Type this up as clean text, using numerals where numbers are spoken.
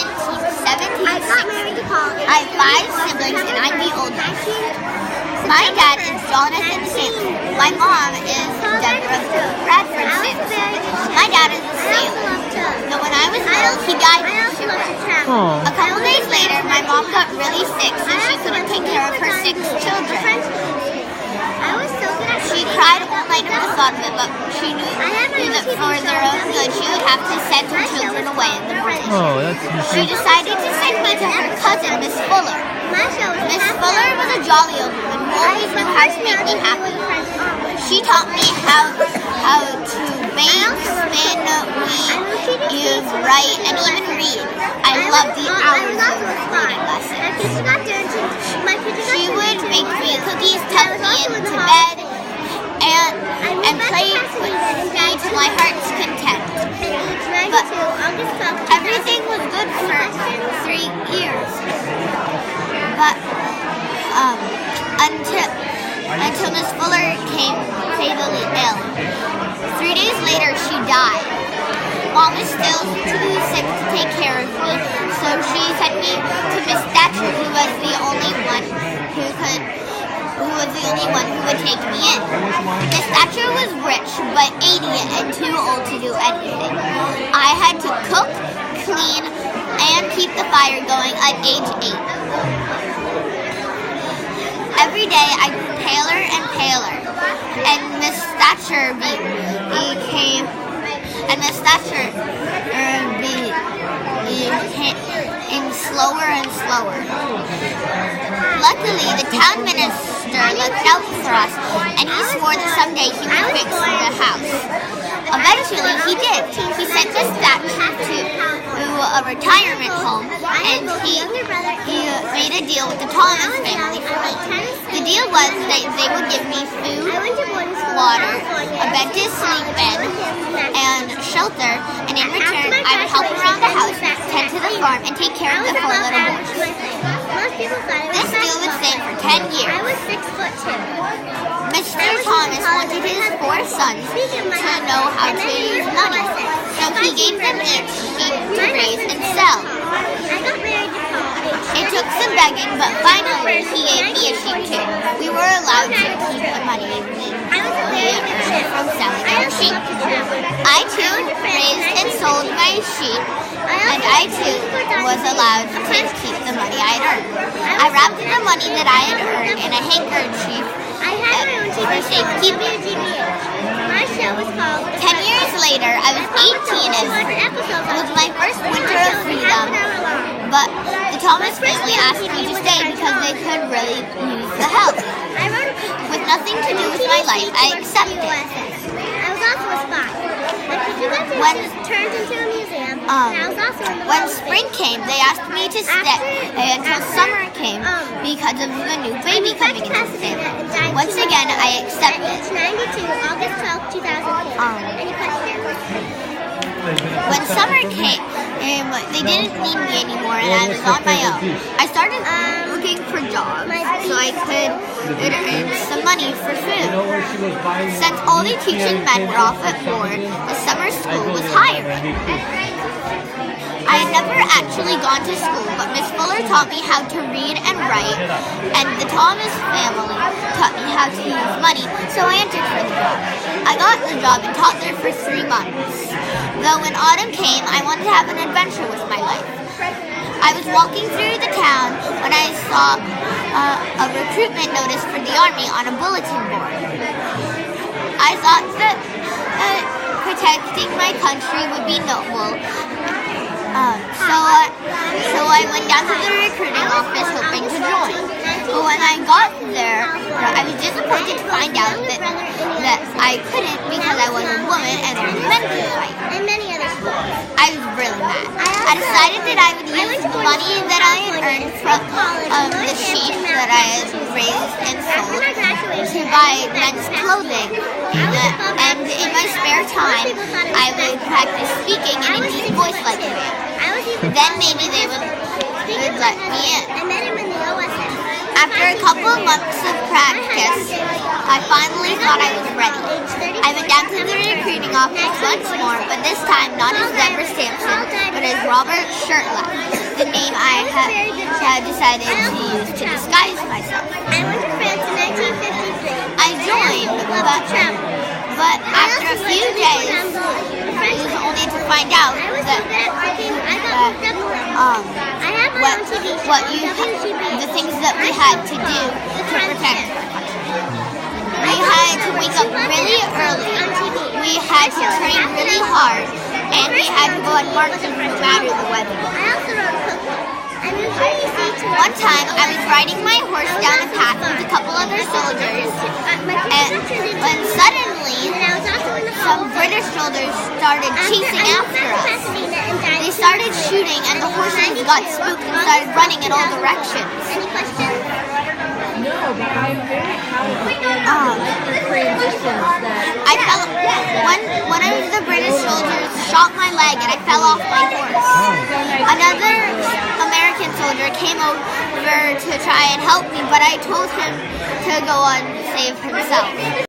1976. I got married to college. I have 5 siblings and I'm the oldest. My dad is Jonathan Sampson. My mom is Deborah Bradford Sampson. My dad is a sailor. So when I was little, he died in a shipwreck. A couple days later, my mom got really sick, so she couldn't take care of her 6 children. She cried all night at the thought of it, but she knew that for their own good, she would have to send her children away in the morning. She decided to send me to her cousin, Miss Fuller. Miss Fuller was a jolly old woman who always knew how to make me happy. She taught me how to bake, spin, weave, write, and even read. I loved the hours of reading lessons. She would bake me cookies, tuck me into bed, and play with me to my heart's content. But everything was good for 3 years. But until Miss Fuller came fatally ill. 3 days later, she died. Mom is still too sick to take care of me, so she sent me to Miss Thatcher, who was the only one who would take me in. Miss Thatcher was rich, but 80 and too old to do anything. I had to cook, clean, and keep the fire going at age 8. Every day I grew paler and paler, and Miss Thatcher became slower and slower. Luckily, the town minister looked out for us, and he swore that someday he would fix the house. Eventually, he did. He sent Miss Thatcher to a retirement home, and he made a deal with the Thomas family for me. The deal was that they would give me food, water, a bed to sleep in, and shelter, and in return, I would help around the house, tend to the farm, and take care of the 4 little boys. This deal would stay for 10 years. Mr. Thomas wanted his 4 sons to know how to use money, so he gave them each sheep to raise and sell. It took some begging, but finally he gave me a sheep too. We were allowed to keep the money we earned from selling our sheep. I too raised and sold my sheep, and I too was allowed to keep the money I had earned. I wrapped the money that I had earned in a handkerchief for safekeeping. 10 years later, I was 18 and free. It was my first winter of freedom, but the Thomas family asked me to stay because they could really use the help. With nothing to do with my life, I accepted. When spring came, they asked me to stay until summer came because of the new baby coming into the family. Once again, I accepted. August 12, 2010. When summer came, they didn't need me anymore, and I was on my own. I started looking for jobs so I could earn some money for food. Since all the teaching men were off at board, the summer school was hiring. I had never actually gone to school, but Miss Fuller taught me how to read and write, and the Thomas family taught me how to use money, so I entered for the job. I got the job and taught there for 3 months. Though when autumn came, I wanted to have an adventure with my life. I was walking through the town when I saw a recruitment notice for the Army on a bulletin board. I thought that protecting my country would be noble. So I went down to the recruiting office hoping to join. But when I got there, I was disappointed to find out that I couldn't because I was a woman and only men could fight. I was really mad. I decided that I would use the money that I had earned from the sheep that I had raised and sold to buy men's clothing. And in my spare time, I would practice speaking in a deep voice like a man. Then maybe they would let me in. After a couple of months of practice, I finally thought I was ready. I went down to the recruiting office once more, but this time not as Deborah Sampson, but as Robert Shirtliff, the name I had decided to use to disguise myself. I went to France in 1953. I joined, but after a few days, it was only to find out that the things that we had to do to protect our country. We had to wake up really early, we had to train really hard, and we had to go on marches no matter the weather. One time, I was riding my horse down a path with a couple other soldiers, and when suddenly, some British soldiers started chasing after us. They started shooting, and the horses got spooked and started running in all directions. Any questions? No, but I'm very proud of the transitions that... I fell, one of the British soldiers shot my leg and I fell off my horse. Another American soldier came over to try and help me, but I told him to go on and save himself.